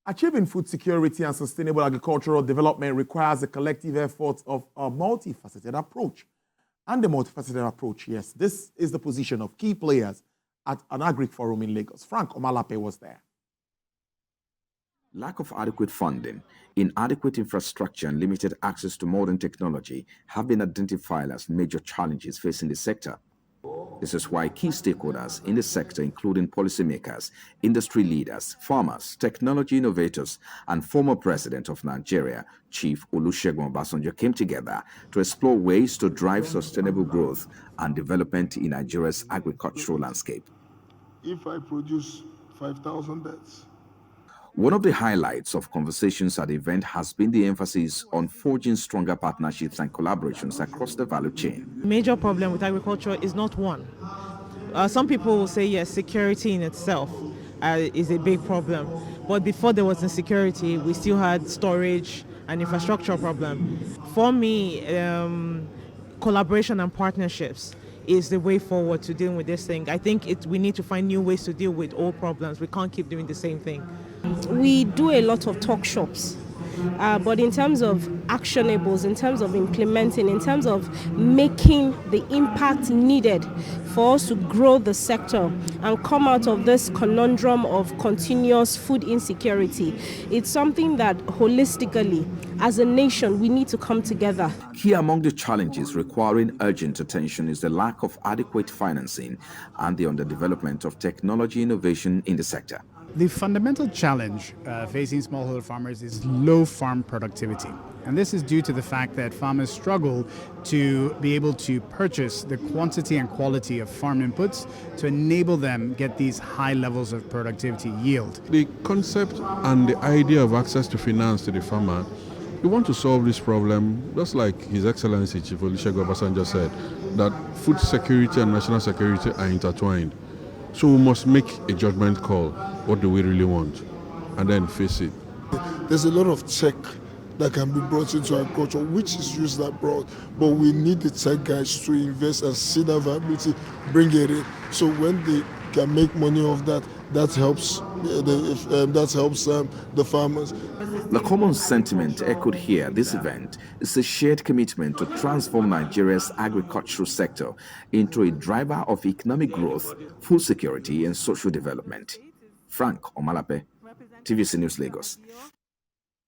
Achieving food security and sustainable agricultural development requires the collective efforts of a multifaceted approach. And the multifaceted approach, yes, this is the position of key players at an Agric forum in Lagos. Frank Omalape was there. Lack of adequate funding, inadequate infrastructure, and limited access to modern technology have been identified as major challenges facing the sector. This is why key stakeholders in the sector, including policymakers, industry leaders, farmers, technology innovators, and former president of Nigeria, Chief Olusegun Obasanjo, came together to explore ways to drive sustainable growth and development in Nigeria's agricultural landscape. If I produce 5,000 beds. One of the highlights of conversations at the event has been the emphasis on forging stronger partnerships and collaborations across the value chain. The major problem with agriculture is not one. Some people will say, yes, security in itself is a big problem. But before there was insecurity, we still had storage and infrastructure problem. For me, collaboration and partnerships is the way forward to dealing with this thing. I think we need to find new ways to deal with all problems. We can't keep doing the same thing. We do a lot of talk shops, but in terms of actionables, in terms of implementing, in terms of making the impact needed for us to grow the sector and come out of this conundrum of continuous food insecurity, it's something that holistically, as a nation, we need to come together. Key among the challenges requiring urgent attention is the lack of adequate financing and the underdevelopment of technology innovation in the sector. The fundamental challenge facing smallholder farmers is low farm productivity. And this is due to the fact that farmers struggle to be able to purchase the quantity and quality of farm inputs to enable them get these high levels of productivity yield. The concept and the idea of access to finance to the farmer, we want to solve this problem, just like His Excellency Chief Olusegun Obasanjo said, that food security and national security are intertwined. So we must make a judgment call. What do we really want? And then face it. There's a lot of tech that can be brought into agriculture, which is used abroad. But we need the tech guys to invest and see that viability, bring it in. So when they can make money off that, that helps the farmers. The common sentiment echoed here at this event is a shared commitment to transform Nigeria's agricultural sector into a driver of economic growth, food security, and social development. Frank Omalape, TVC News, Lagos.